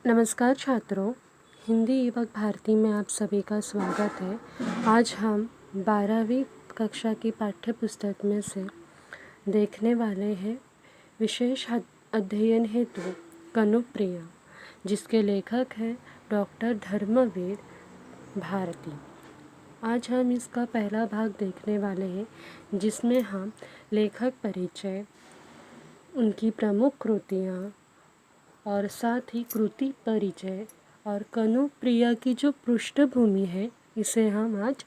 नमस्कार छात्रों, हिंदी युवक भारती में आप सभी का स्वागत है। आज हम 12वीं कक्षा की पाठ्य पुस्तक में से देखने वाले हैं विशेष अध्ययन हेतु कनुप्रिया, जिसके लेखक हैं डॉक्टर धर्मवीर भारती। आज हम इसका पहला भाग देखने वाले हैं, जिसमें हम लेखक परिचय, उनकी प्रमुख कृतियाँ और साथ ही कृति परिचय और कनुप्रिया की जो पृष्ठभूमि है, इसे हम आज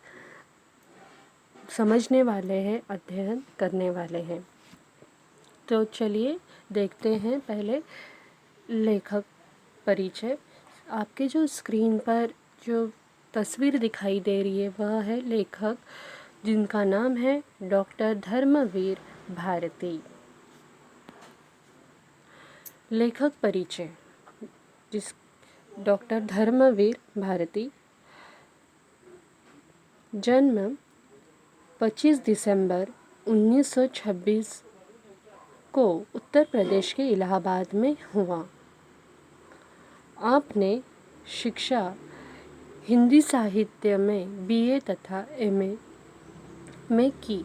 समझने वाले हैं, अध्ययन करने वाले हैं। तो चलिए देखते हैं पहले लेखक परिचय। आपके जो स्क्रीन पर जो तस्वीर दिखाई दे रही है वह है लेखक, जिनका नाम है डॉक्टर धर्मवीर भारती। लेखक परिचय। जिस डॉक्टर धर्मवीर भारती जन्म 25 दिसंबर 1926 को उत्तर प्रदेश के इलाहाबाद में हुआ। आपने शिक्षा हिंदी साहित्य में बीए तथा एमए में की।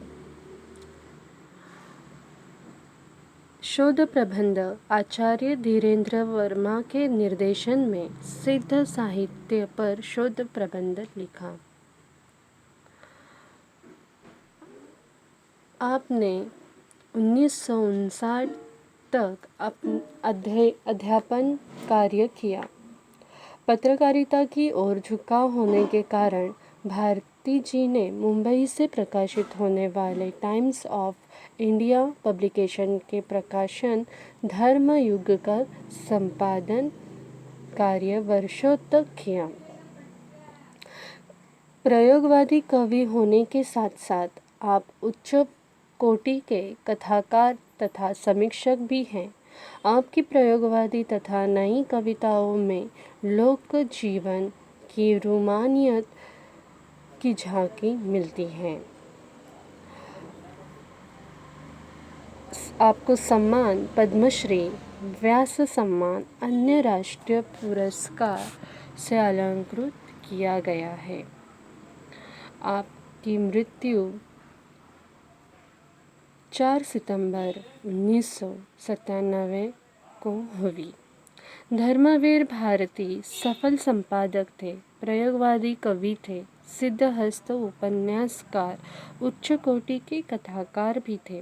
शोध प्रबंध आचार्य धीरेन्द्र वर्मा के निर्देशन में सिद्ध साहित्य पर शोध प्रबंध लिखा। आपने 1959 तक अध्यापन कार्य किया। पत्रकारिता की ओर झुकाव होने के कारण भारती जी ने मुंबई से प्रकाशित होने वाले टाइम्स ऑफ इंडिया पब्लिकेशन के प्रकाशन धर्मयुग का संपादन कार्य वर्षों तक किया। प्रयोगवादी कवि होने के साथ साथ आप उच्च कोटि के कथाकार तथा समीक्षक भी हैं। आपकी प्रयोगवादी तथा नई कविताओं में लोक जीवन की रूमानियत की झांकी मिलती है। आपको सम्मान पद्मश्री, व्यास सम्मान, अन्य राष्ट्रीय पुरस्कार से अलंकृत किया गया है। आपकी मृत्यु 4 सितंबर 1997 को हुई। धर्मवीर भारती सफल संपादक थे, प्रयोगवादी कवि थे, सिद्धहस्त उपन्यासकार, उच्च कोटि के कथाकार भी थे।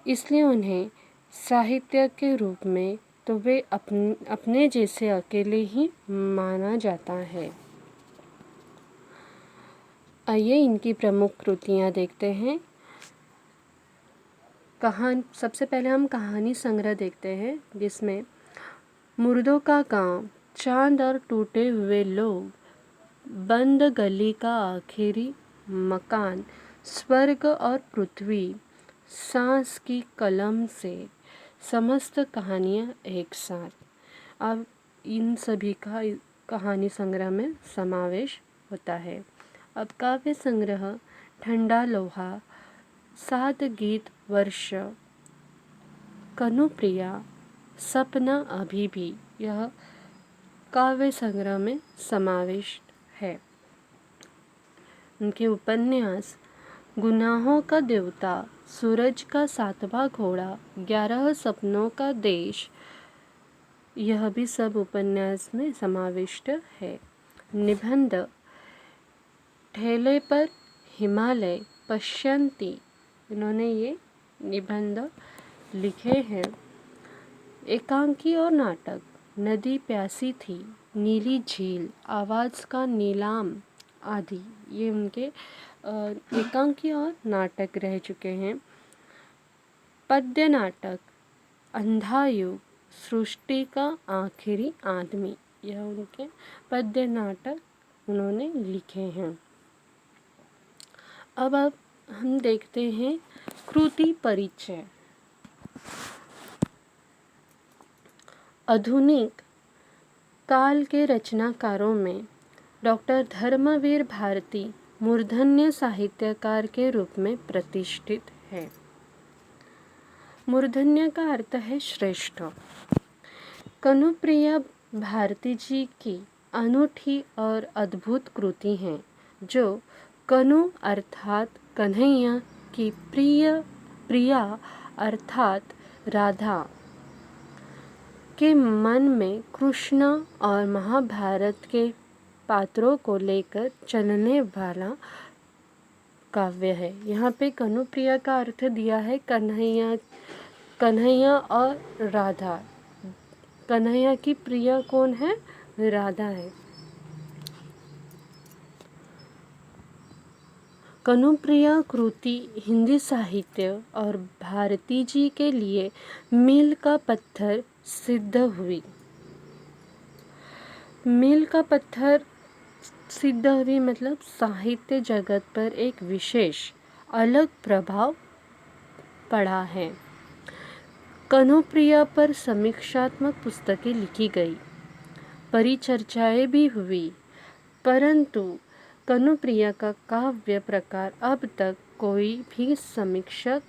इसलिए उन्हें साहित्य के रूप में तो वे अपने जैसे अकेले ही माना जाता है। आइए इनकी प्रमुख कृतियाँ देखते हैं। सबसे पहले हम कहानी संग्रह देखते हैं, जिसमें मुर्दों का गांव, चांद और टूटे हुए लोग, बंद गली का आखिरी मकान, स्वर्ग और पृथ्वी, सांस की कलम से, समस्त कहानियाँ एक साथ। अब इन सभी का कहानी संग्रह में समावेश होता है। अब काव्य संग्रह ठंडा लोहा, 7 गीत वर्ष, कनुप्रिया, सपना अभी भी, यह काव्य संग्रह में समाविष्ट है। उनके उपन्यास गुनाहों का देवता, सूरज का 7वां घोड़ा, 11 सपनों का देश, यह भी सब उपन्यास में समाविष्ट है। निबंध ठेले पर हिमालय पश्यंती, इन्होंने ये निबंध लिखे हैं। एकांकी और नाटक, नदी प्यासी थी, नीली झील, आवाज़ का नीलाम आदि, ये उनके एकांकी और नाटक रह चुके हैं। पद्य नाटक अंधा युग, सृष्टि का आखिरी आदमी, यह उनके पद्य नाटक उन्होंने लिखे हैं। अब हम देखते हैं कृति परिचय। आधुनिक काल के रचनाकारों में डॉक्टर धर्मवीर भारती मूर्धन्य साहित्यकार के रूप में प्रतिष्ठित है। मूर्धन्य का अर्थ है श्रेष्ठ। कनुप्रिया भारती जी की अनूठी और अद्भुत कृति हैं जो कनु अर्थात कन्हैया की प्रिया अर्थात राधा के मन में कृष्ण और महाभारत के पात्रों को लेकर चलने वाला काव्य है। यहाँ पे कनुप्रिया का अर्थ दिया है कन्हैया और राधा। कन्हैया की प्रिया कौन है? राधा है। कनुप्रिया कृति हिंदी साहित्य और भारती जी के लिए मील का पत्थर सिद्ध हुई। मील का पत्थर सिद्ध हुई मतलब साहित्य जगत पर एक विशेष अलग प्रभाव पड़ा है। कनुप्रिया पर समीक्षात्मक पुस्तकें लिखी गई, परिचर्चाएं भी हुई, परंतु कनुप्रिया का काव्य प्रकार अब तक कोई भी समीक्षक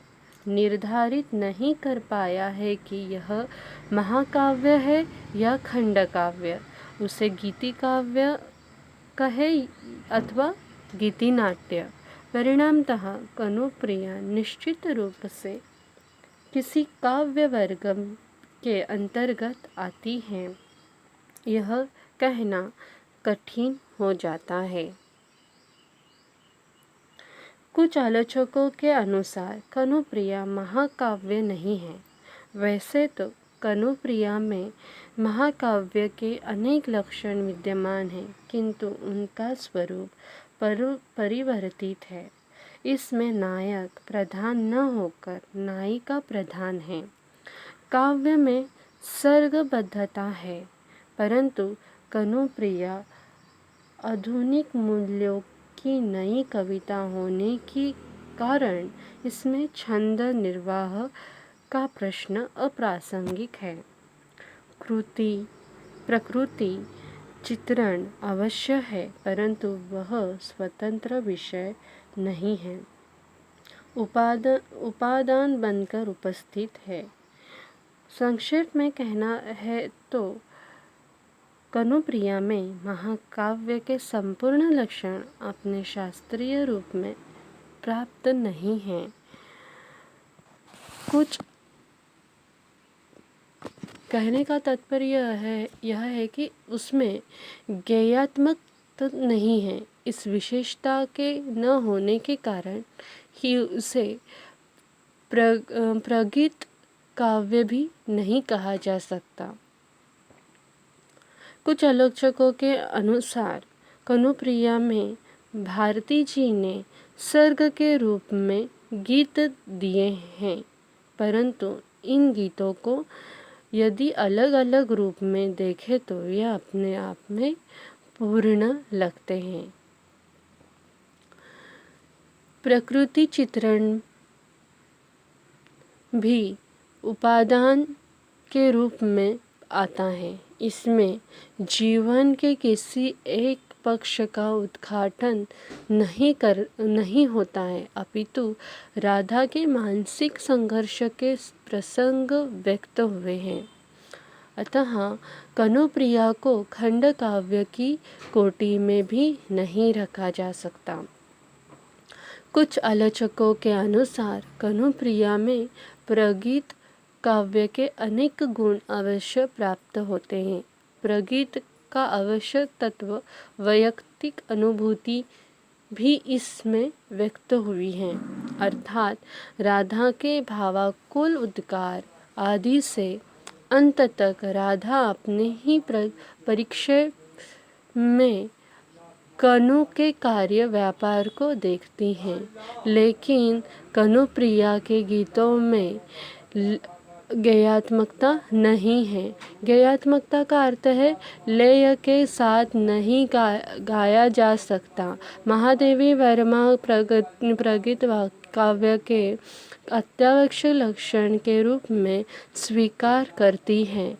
निर्धारित नहीं कर पाया है कि यह महाकाव्य है या खंड काव्य, उसे गीति काव्य कहे अथवा गीति नाट्य। परिणामतः कनुप्रिया निश्चित रूप से किसी काव्य वर्ग के अंतर्गत आती हैं, यह कहना कठिन हो जाता है। कुछ आलोचकों के अनुसार कनुप्रिया महाकाव्य नहीं है। वैसे तो कनुप्रिया में महाकाव्य के अनेक लक्षण विद्यमान हैं, किंतु उनका स्वरूप परिवर्तित है। इसमें नायक प्रधान न होकर नायिका प्रधान है। काव्य में सर्गबद्धता है, परंतु कनुप्रिया आधुनिक मूल्यों की नई कविता होने के कारण इसमें छंद निर्वाह का प्रश्न अप्रासंगिक है। प्रकृति चित्रण अवश्य है, परंतु वह स्वतंत्र विषय नहीं है, उपादान बनकर उपस्थित है। संक्षेप में कहना है तो कनुप्रिया में महाकाव्य के संपूर्ण लक्षण अपने शास्त्रीय रूप में प्राप्त नहीं हैं। कुछ कहने का तात्पर्य यह है कि उसमें गेयात्मक नहीं है। इस विशेषता के न होने के कारण ही उसे प्रगीत काव्य भी नहीं कहा जा सकता। कुछ आलोचकों के अनुसार कनुप्रिया में भारती जी ने सर्ग के रूप में गीत दिए हैं, परंतु इन गीतों को यदि अलग अलग रूप में देखें तो यह अपने आप में पूर्ण लगते हैं। प्रकृति चित्रण भी उपादान के रूप में आता है। इसमें जीवन के किसी एक पक्ष का उद्घाटन नहीं होता है, अपितु राधा के मानसिक संघर्ष के प्रसंग व्यक्त हुए हैं। अतः कनुप्रिया को खंड काव्य की कोटि में भी नहीं रखा जा सकता। कुछ आलोचकों के अनुसार कनुप्रिया में प्रगीत काव्य के अनेक गुण अवश्य प्राप्त होते हैं। प्रगीत का आवश्यक तत्व वैयक्तिक अनुभूति भी इसमें व्यक्त हुई है, अर्थात राधा के भावाकुल उद्गार आदि से अंत तक राधा अपने ही परिचय में कनु के कार्य व्यापार को देखती हैं, लेकिन कनुप्रिया के गीतों में गेयात्मकता नहीं है। गेयात्मकता का अर्थ है लय के साथ नहीं गाया जा सकता। महादेवी वर्मा प्रगीत काव्य के अत्यावश्यक लक्षण के रूप में स्वीकार करती हैं,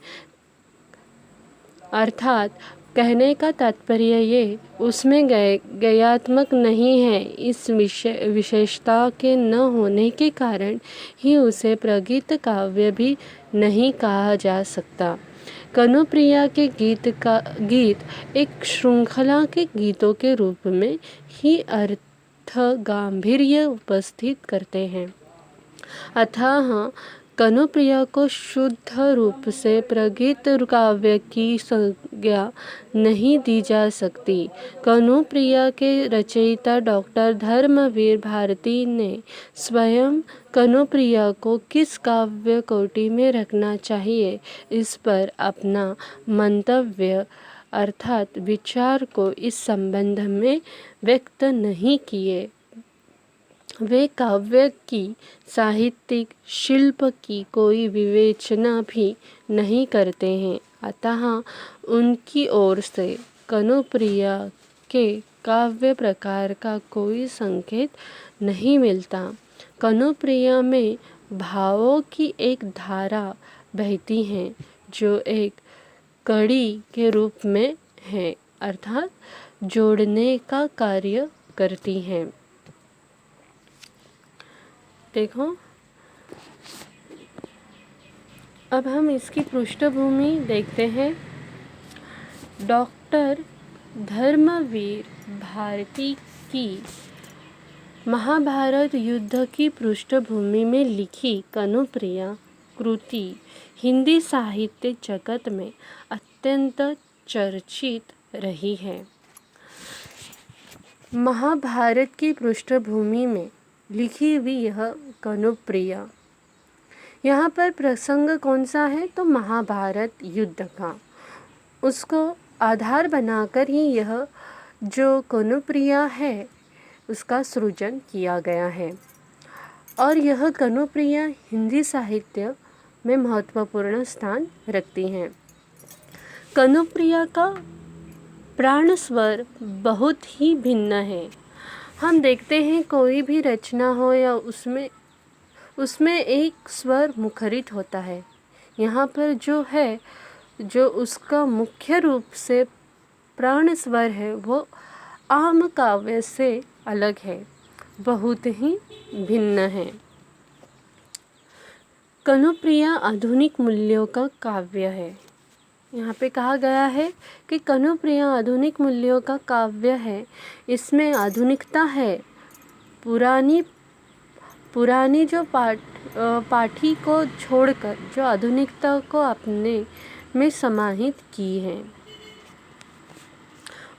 अर्थात कहने का तात्पर्य ये उसमें गयात्मक नहीं है। इस विशेषता के न होने के कारण ही उसे प्रगीत काव्य भी नहीं कहा जा सकता। कनुप्रिया के गीत एक श्रृंखला के गीतों के रूप में ही अर्थ गांभीर्य उपस्थित करते हैं। अतः कनुप्रिया को शुद्ध रूप से प्रगीत काव्य की संज्ञा नहीं दी जा सकती। कनुप्रिया के रचयिता डॉक्टर धर्मवीर भारती ने स्वयं कनुप्रिया को किस काव्य कोटि में रखना चाहिए, इस पर अपना मंतव्य अर्थात विचार को इस संबंध में व्यक्त नहीं किए। वे काव्य की साहित्यिक शिल्प की कोई विवेचना भी नहीं करते हैं। अतः उनकी ओर से कनुप्रिया के काव्य प्रकार का कोई संकेत नहीं मिलता। कनुप्रिया में भावों की एक धारा बहती है जो एक कड़ी के रूप में है, अर्थात जोड़ने का कार्य करती है। देखो, अब हम इसकी पृष्ठभूमि देखते हैं। डॉक्टर धर्मवीर भारती की महाभारत युद्ध की पृष्ठभूमि में लिखी कनुप्रिया कृति हिंदी साहित्य जगत में अत्यंत चर्चित रही है। महाभारत की पृष्ठभूमि में लिखी हुई यह कनुप्रिया, यहाँ पर प्रसंग कौन सा है तो महाभारत युद्ध का, उसको आधार बनाकर ही यह जो कनुप्रिया है उसका सृजन किया गया है। और यह कनुप्रिया हिंदी साहित्य में महत्वपूर्ण स्थान रखती हैं। कनुप्रिया का प्राण स्वर बहुत ही भिन्न है। हम देखते हैं कोई भी रचना हो या उसमें एक स्वर मुखरित होता है। यहाँ पर जो उसका मुख्य रूप से प्राण स्वर है वो आम काव्य से अलग है, बहुत ही भिन्न है। कनुप्रिया आधुनिक मूल्यों का काव्य है। यहाँ पे कहा गया है कि कनुप्रिया आधुनिक मूल्यों का काव्य है। इसमें आधुनिकता है। पुरानी जो पाठी को छोड़कर जो आधुनिकता को अपने में समाहित की है।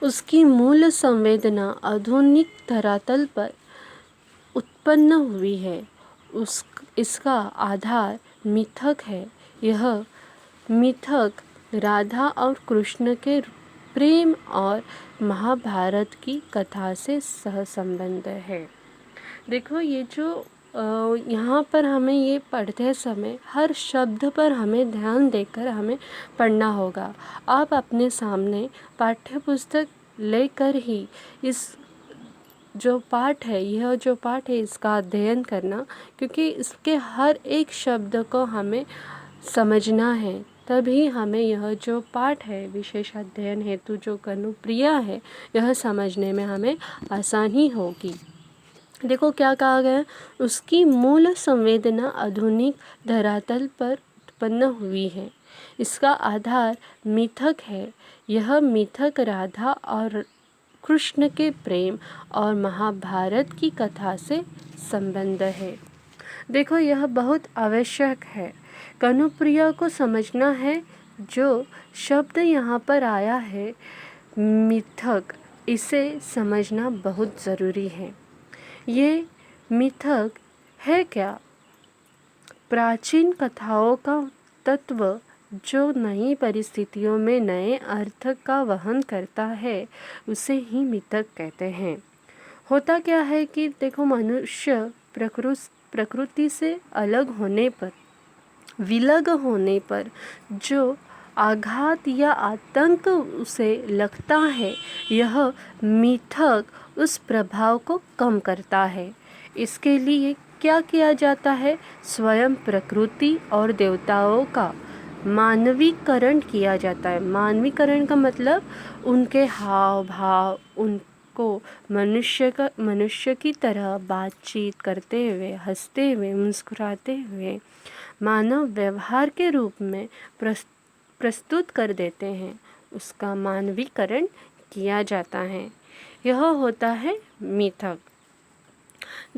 उसकी मूल संवेदना आधुनिक धरातल पर उत्पन्न हुई है। इसका आधार मिथक है। यह मिथक राधा और कृष्ण के प्रेम और महाभारत की कथा से सहसंबंध है। देखो, ये जो यहाँ पर हमें ये पढ़ते समय हर शब्द पर हमें ध्यान देकर हमें पढ़ना होगा। आप अपने सामने पाठ्य पुस्तक लेकर ही इस जो पाठ है इसका अध्ययन करना, क्योंकि इसके हर एक शब्द को हमें समझना है। तभी हमें यह जो पाठ है विशेष अध्ययन हेतु जो कनुप्रिया है यह समझने में हमें आसानी होगी। देखो क्या कहा गया, उसकी मूल संवेदना आधुनिक धरातल पर उत्पन्न हुई है। इसका आधार मिथक है। यह मिथक राधा और कृष्ण के प्रेम और महाभारत की कथा से संबंध है। देखो, यह बहुत आवश्यक है। कनुप्रिया को समझना है। जो शब्द यहाँ पर आया है मिथक, इसे समझना बहुत ज़रूरी है। ये मिथक है क्या? प्राचीन कथाओं का तत्व जो नई परिस्थितियों में नए अर्थ का वहन करता है उसे ही मिथक कहते हैं। होता क्या है कि देखो, मनुष्य प्रकृति से अलग होने पर, विलग होने पर जो आघात या आतंक उसे लगता है, यह मिथक उस प्रभाव को कम करता है। इसके लिए क्या किया जाता है? स्वयं प्रकृति और देवताओं का मानवीकरण किया जाता है। मानवीकरण का मतलब उनके हाव भाव, उनको मनुष्य की तरह बातचीत करते हुए, हंसते हुए, मुस्कुराते हुए मानव व्यवहार के रूप में प्रस्तुत कर देते हैं, उसका मानवीकरण किया जाता है। यह होता है मिथक।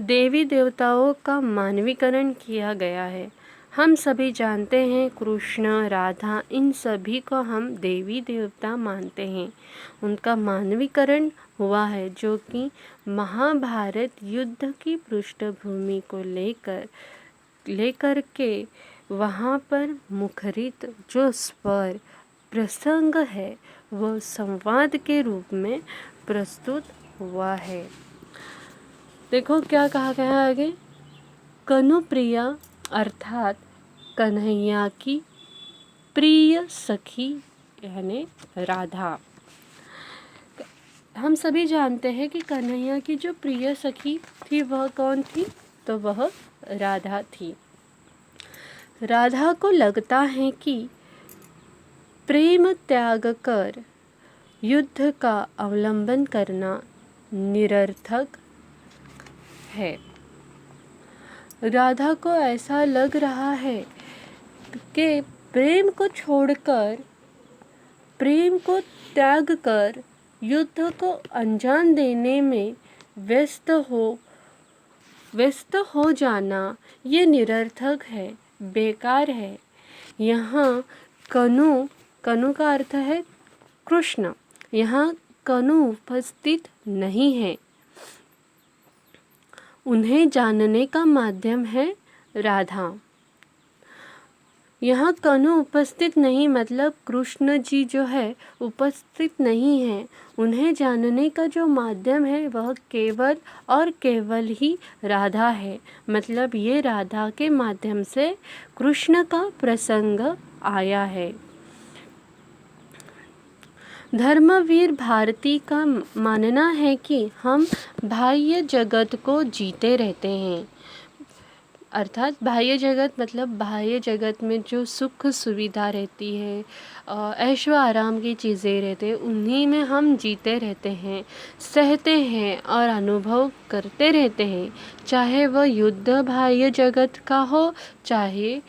देवी देवताओं का मानवीकरण किया गया है। हम सभी जानते हैं कृष्ण, राधा, इन सभी को हम देवी देवता मानते हैं। उनका मानवीकरण हुआ है, जो कि महाभारत युद्ध की पृष्ठभूमि को लेकर के वहाँ पर मुखरित जो स्वर प्रसंग है वह संवाद के रूप में प्रस्तुत हुआ है। देखो क्या कहा गया है आगे। कनुप्रिया अर्थात कन्हैया की प्रिय सखी यानी राधा। हम सभी जानते हैं कि कन्हैया की जो प्रिय सखी थी वह कौन थी, तो वह राधा थी। राधा को लगता है कि प्रेम त्याग कर युद्ध का अवलंबन करना निरर्थक है। राधा को ऐसा लग रहा है कि प्रेम को छोड़कर, प्रेम को त्याग कर युद्ध को अंजाम देने में व्यस्त हो जाना ये निरर्थक है, बेकार है। यहाँ कनु का अर्थ है कृष्ण। यहाँ कनु उपस्थित नहीं है। उन्हें जानने का माध्यम है राधा। यहाँ कनु उपस्थित नहीं मतलब कृष्ण जी जो है उपस्थित नहीं है। उन्हें जानने का जो माध्यम है वह केवल और केवल ही राधा है। मतलब ये राधा के माध्यम से कृष्ण का प्रसंग आया है। धर्मवीर भारती का मानना है कि हम बाह्य जगत को जीते रहते हैं। अर्थात बाह्य जगत मतलब बाह्य जगत में जो सुख सुविधा रहती है, ऐशो आराम की चीज़ें रहते हैं, उन्हीं में हम जीते रहते हैं, सहते हैं और अनुभव करते रहते हैं। चाहे वह युद्ध बाह्य जगत का हो, चाहे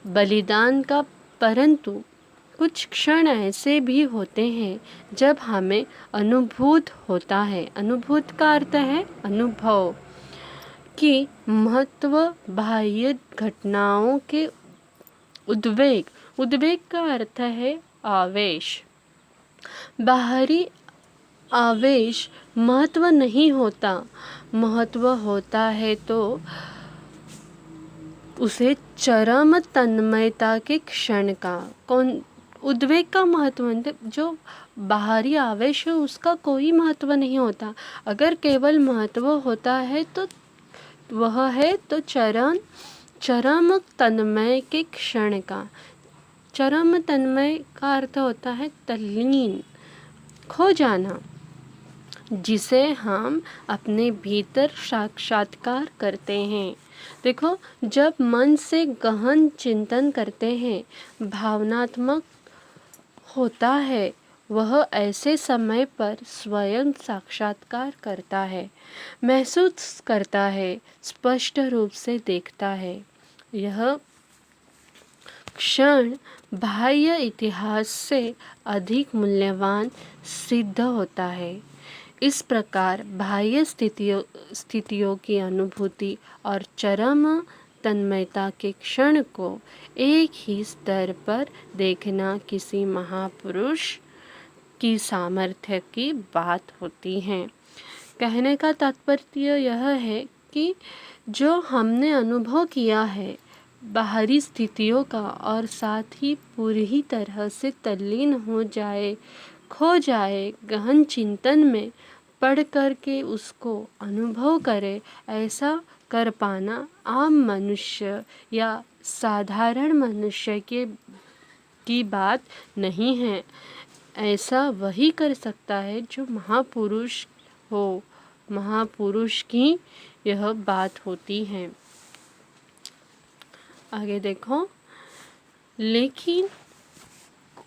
बलिदान का, परंतु कुछ क्षण ऐसे भी होते हैं जब हमें अनुभूत होता है। अनुभूत का अर्थ है अनुभव की महत्व, बाह्य घटनाओं के उद्वेग का अर्थ है आवेश। बाहरी आवेश महत्व नहीं होता। महत्व होता है तो उसे चरम तन्मयता के क्षण का। उद्वेग का महत्व मतलब जो बाहरी आवेश है उसका कोई महत्व नहीं होता। अगर केवल महत्व होता है तो वह है तो चरम तन्मय के क्षण का। चरम तन्मय का अर्थ होता है तल्लीन, खो जाना, जिसे हम अपने भीतर साक्षात्कार करते हैं। देखो, जब मन से गहन चिंतन करते हैं, भावनात्मक होता है, वह ऐसे समय पर स्वयं साक्षात्कार करता है, महसूस करता है, स्पष्ट रूप से देखता है। यह क्षण बाह्य इतिहास से अधिक मूल्यवान सिद्ध होता है। इस प्रकार बाह्य स्थितियों की अनुभूति और चरम तन्मयता के क्षण को एक ही स्तर पर देखना किसी महापुरुष की सामर्थ्य की बात होती है। कहने का तात्पर्य यह है कि जो हमने अनुभव किया है बाहरी स्थितियों का और साथ ही पूरी तरह से तल्लीन हो जाए, खो जाए, गहन चिंतन में पढ़ कर के उसको अनुभव करे, ऐसा कर पाना आम मनुष्य या साधारण मनुष्य की बात नहीं है। ऐसा वही कर सकता है जो महापुरुष हो। महापुरुष की यह बात होती है। आगे देखो, लेकिन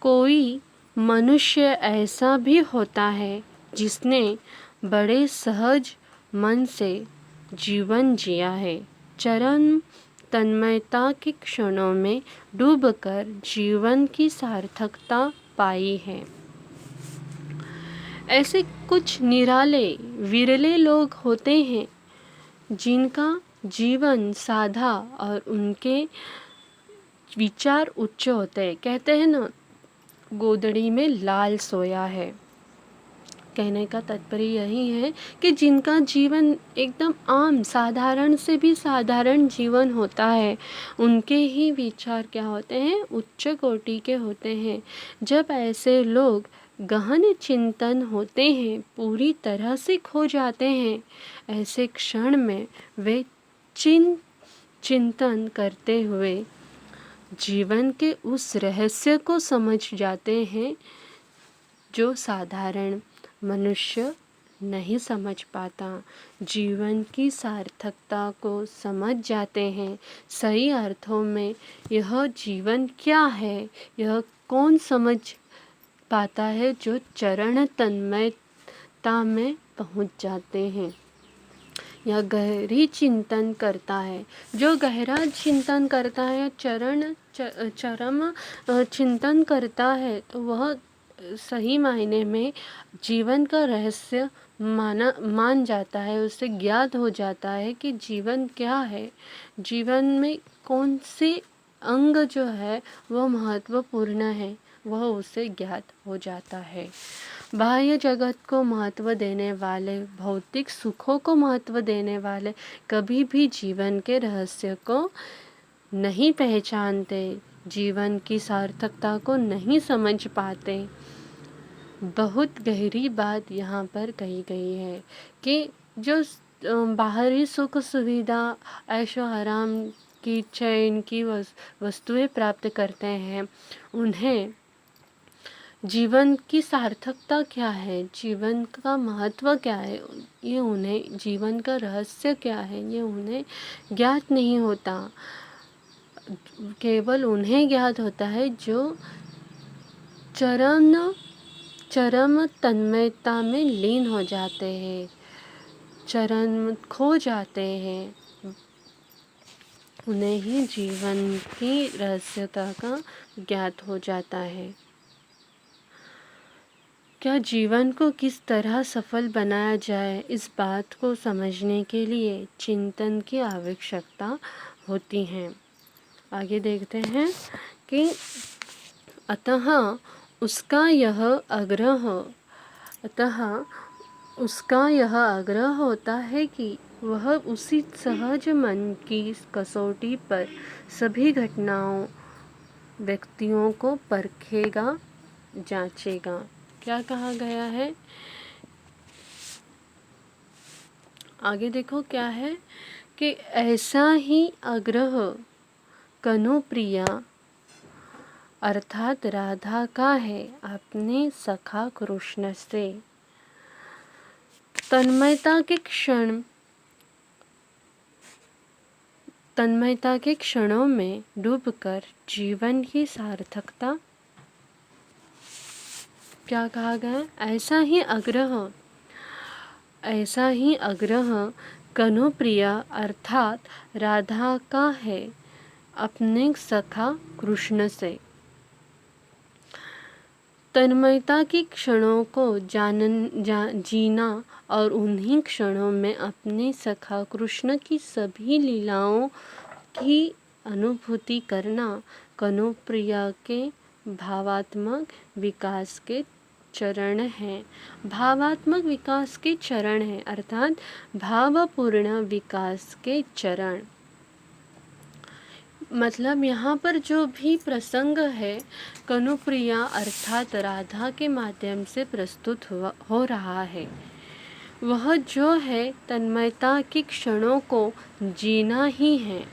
कोई मनुष्य ऐसा भी होता है जिसने बड़े सहज मन से जीवन जिया है, चरम तन्मयता के क्षणों में डूबकर जीवन की सार्थकता पाई है। ऐसे कुछ निराले विरले लोग होते हैं जिनका जीवन साधा और उनके विचार उच्च होते हैं। कहते हैं ना, गोदड़ी में लाल सोया है। कहने का तात्पर्य यही है कि जिनका जीवन एकदम आम साधारण से भी साधारण जीवन होता है, उनके ही विचार क्या होते हैं, उच्च कोटि के होते हैं। जब ऐसे लोग गहन चिंतन होते हैं, पूरी तरह से खो जाते हैं, ऐसे क्षण में वे चिंतन करते हुए जीवन के उस रहस्य को समझ जाते हैं जो साधारण मनुष्य नहीं समझ पाता। जीवन की सार्थकता को समझ जाते हैं। सही अर्थों में यह जीवन क्या है, यह कौन समझ पाता है, जो चरण तन्मयता में पहुंच जाते हैं। यह गहरी चिंतन करता है। जो गहरा चिंतन करता है, चरम चिंतन करता है, तो वह सही मायने में जीवन का रहस्य मान जाता है। उसे ज्ञात हो जाता है कि जीवन क्या है, जीवन में कौन से अंग जो है वह महत्वपूर्ण है, वह उसे ज्ञात हो जाता है। बाह्य जगत को महत्व देने वाले, भौतिक सुखों को महत्व देने वाले कभी भी जीवन के रहस्य को नहीं पहचानते, जीवन की सार्थकता को नहीं समझ पाते। बहुत गहरी बात यहाँ पर कही गई है कि जो बाहरी सुख सुविधा, ऐशो आराम की, चैन की वस्तुएं प्राप्त करते हैं, उन्हें जीवन की सार्थकता क्या है, जीवन का महत्व क्या है, ये उन्हें, जीवन का रहस्य क्या है, ये उन्हें ज्ञात नहीं होता। केवल उन्हें ज्ञात होता है जो चरम तन्मयता में लीन हो जाते हैं, चरम खो जाते हैं, उन्हें ही जीवन की रहस्यता का ज्ञात हो जाता है। क्या जीवन को किस तरह सफल बनाया जाए, इस बात को समझने के लिए चिंतन की आवश्यकता होती है। आगे देखते हैं कि अतः उसका यह आग्रह होता है कि वह उसी सहज मन की कसौटी पर सभी घटनाओं, व्यक्तियों को परखेगा, जांचेगा। क्या कहा गया है, आगे देखो क्या है कि ऐसा ही आग्रह कनुप्रिया अर्थात राधा का है अपने सखा कृष्ण से। तन्मयता के क्षणों में डूबकर जीवन की सार्थकता, क्या कहा गया, ऐसा ही आग्रह कनुप्रिया अर्थात राधा का है अपने सखा कृष्ण से। तन्मयता के क्षणों को जीना और उन्हीं क्षणों में अपने सखा कृष्ण की सभी लीलाओं की अनुभूति करना कनुप्रिया के भावात्मक विकास के चरण हैं। भावात्मक विकास के चरण हैं, अर्थात भावपूर्ण विकास के चरण। मतलब यहाँ पर जो भी प्रसंग है, कनुप्रिया अर्थात राधा के माध्यम से प्रस्तुत हो रहा है, वह जो है तन्मयता के क्षणों को जीना ही है।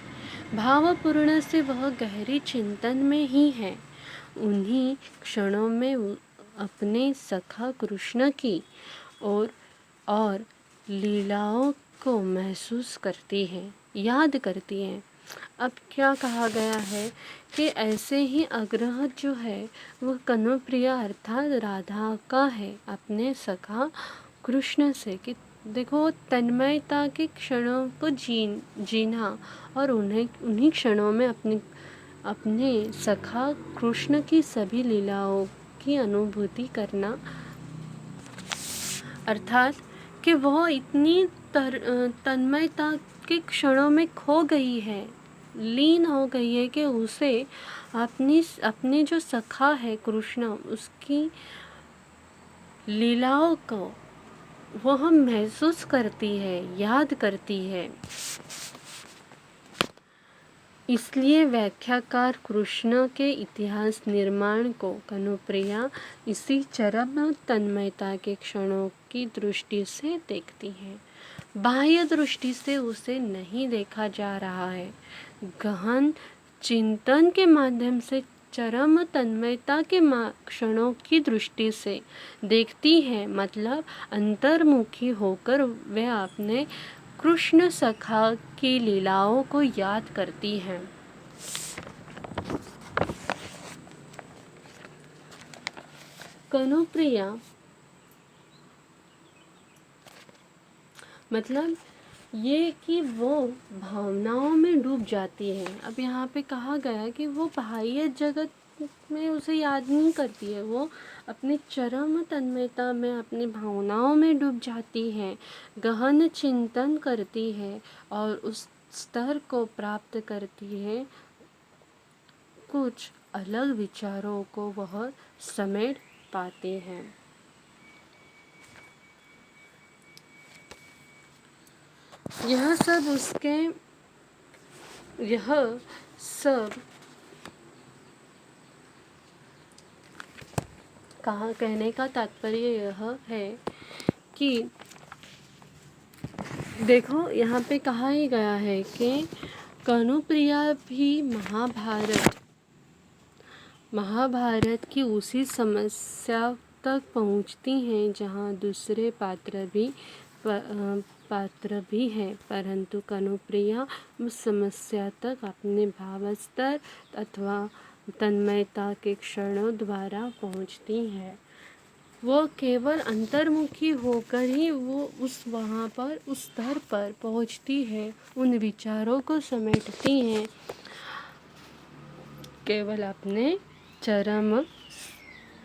भावपूर्ण से वह गहरी चिंतन में ही है। उन्हीं क्षणों में अपने सखा कृष्ण की और लीलाओं को महसूस करती है, याद करती है। अब क्या कहा गया है कि ऐसे ही आग्रह जो है वह कनुप्रिया अर्थात राधा का है अपने सखा कृष्ण से, कि देखो तन्मयता के क्षणों को जीना और उन्हीं क्षणों में अपने सखा कृष्ण की सभी लीलाओं की अनुभूति करना, अर्थात कि वह इतनी तन्मयता के क्षणों में खो गई है, लीन हो गई है कि उसे अपने जो सखा है कृष्ण उसकी लीलाओं को वह महसूस करती है, याद करती है। इसलिए व्याख्याकार कृष्ण के इतिहास निर्माण को कनुप्रिया इसी चरम तन्मयता के क्षणों की दृष्टि से देखती है। बाह्य दृष्टि से उसे नहीं देखा जा रहा है, गहन चिंतन के माध्यम से चरम तन्मयता के क्षणों की दृष्टि से देखती है। मतलब अंतर्मुखी होकर वे अपने कृष्ण सखा की लीलाओं को याद करती हैं। कनुप्रिया मतलब ये कि वो भावनाओं में डूब जाती है। अब यहाँ पे कहा गया कि वो बाह्य जगत में उसे याद नहीं करती है, वो अपने चरम तन्मयता में अपनी भावनाओं में डूब जाती है, गहन चिंतन करती है और उस स्तर को प्राप्त करती है। कुछ अलग विचारों को वह समेट पाते हैं। यह सब कहने का तात्पर्य यह है कि देखो यहाँ पे कहा ही गया है कि कनुप्रिया भी महाभारत की उसी समस्या तक पहुँचती हैं जहाँ दूसरे पात्र भी हैं, परंतु कनुप्रिया उस समस्या तक अपने भावस्तर अथवा तन्मयता के क्षणों द्वारा पहुँचती है। वो केवल अंतर्मुखी होकर ही वो वहाँ पर उस स्तर पर पहुँचती है, उन विचारों को समेटती हैं केवल अपने चरम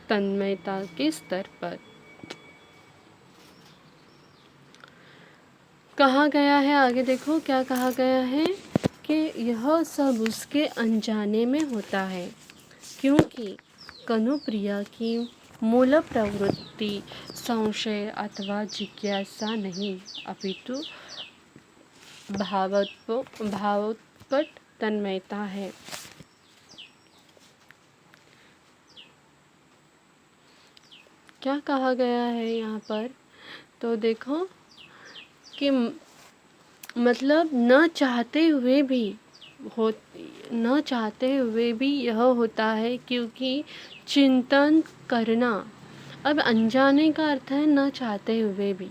तन्मयता के स्तर पर। कहा गया है आगे देखो क्या कहा गया है कि यह सब उसके अनजाने में होता है, क्योंकि कनुप्रिया की मूल प्रवृत्ति संशय अथवा जिज्ञासा नहीं अपितु भावोत्कट तन्मयता है। क्या कहा गया है यहाँ पर, तो देखो कि मतलब न चाहते हुए भी यह होता है, क्योंकि चिंतन करना, अब अनजाने का अर्थ है न चाहते हुए भी,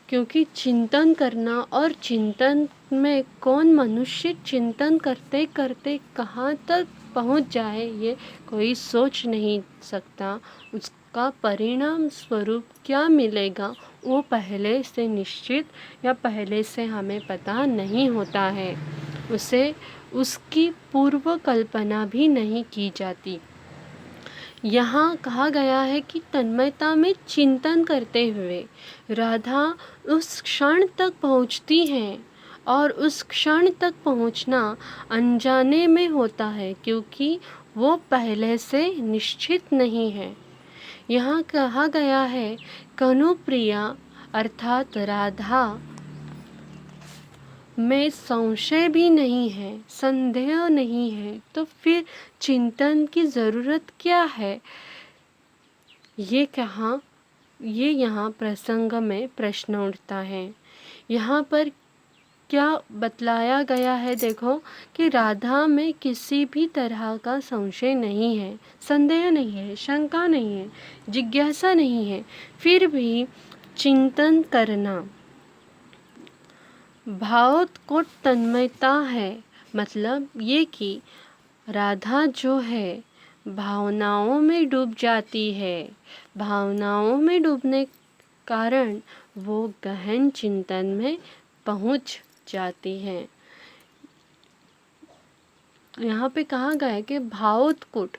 क्योंकि चिंतन करना और चिंतन में कौन मनुष्य चिंतन करते करते कहाँ तक पहुँच जाए ये कोई सोच नहीं सकता। उसका परिणाम स्वरूप क्या मिलेगा वो पहले से निश्चित या पहले से हमें पता नहीं होता है, उसकी पूर्व कल्पना भी नहीं की जाती। यहाँ कहा गया है कि तन्मयता में चिंतन करते हुए राधा उस क्षण तक पहुँचती हैं, और उस क्षण तक पहुँचना अनजाने में होता है, क्योंकि वो पहले से निश्चित नहीं है। यहाँ कहा गया है कनुप्रिया अर्थात राधा में संशय भी नहीं है, संदेह नहीं है, तो फिर चिंतन की ज़रूरत क्या है? ये यहाँ प्रसंग में प्रश्न उठता है। यहाँ पर क्या बतलाया गया है देखो कि राधा में किसी भी तरह का संशय नहीं है, संदेह नहीं है, शंका नहीं है, जिज्ञासा नहीं है, फिर भी चिंतन करना भावोत्कट तन्मयता है, मतलब ये कि राधा जो है भावनाओं में डूब जाती है। भावनाओं में डूबने कारण वो गहन चिंतन में पहुंच जाती है। यहाँ पे कहा गया है कि भावोत्कुट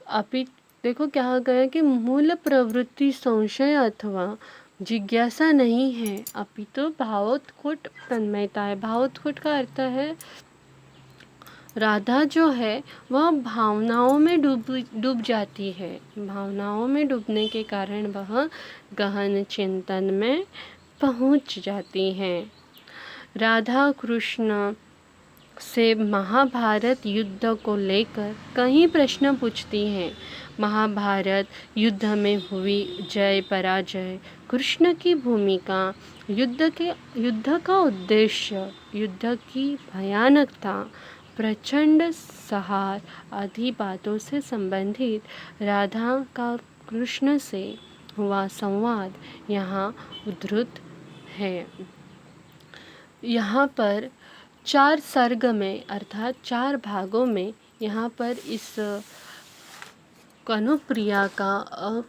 अभी देखो क्या गया है कि मूल प्रवृत्ति संशय अथवा जिज्ञासा नहीं है, अपितु भावोत्कुट तन्मयता है। भावोत्कुट का अर्थ है राधा जो है वह भावनाओं में डूब जाती है। भावनाओं में डूबने के कारण वह गहन चिंतन में पहुंच जाती हैं। राधा कृष्ण से महाभारत युद्ध को लेकर कई प्रश्न पूछती हैं। महाभारत युद्ध में हुई जय पराजय, कृष्ण की भूमिका, युद्ध का उद्देश्य, युद्ध की भयानकता, प्रचंड सहार आदि बातों से संबंधित राधा का कृष्ण से हुआ संवाद यहाँ उद्धृत है। यहाँ पर 4 सर्ग में अर्थात 4 भागों में यहाँ पर इस कनुप्रिया का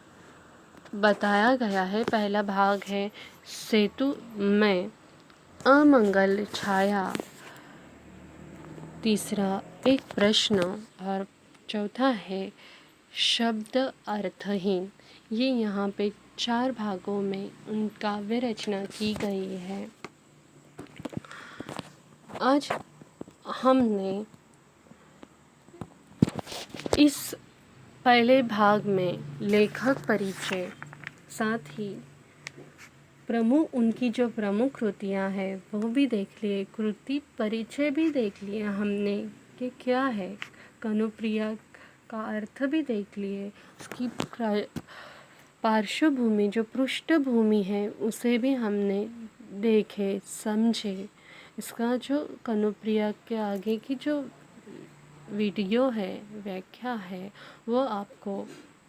बताया गया है। पहला भाग है सेतु में अमंगल छाया, तीसरा एक प्रश्न और चौथा है शब्द अर्थहीन। ये यहाँ पे 4 भागों में उन काव्य रचना की गई है। आज हमने इस पहले भाग में लेखक परिचय, साथ ही उनकी जो प्रमुख कृतियाँ हैं वो भी देख लिए, कृति परिचय भी देख लिए हमने कि क्या है, कनुप्रिया का अर्थ भी देख लिए, उसकी पार्श्वभूमि जो पृष्ठभूमि है उसे भी हमने देखे समझे। इसका जो कनुप्रिया के आगे की जो वीडियो है, व्याख्या है, वो आपको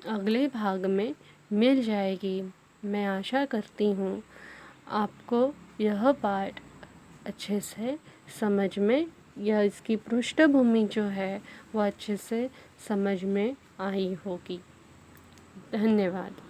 अगले भाग में मिल जाएगी। मैं आशा करती हूँ आपको यह पाठ अच्छे से समझ में या इसकी पृष्ठभूमि जो है वो अच्छे से समझ में आई होगी। धन्यवाद।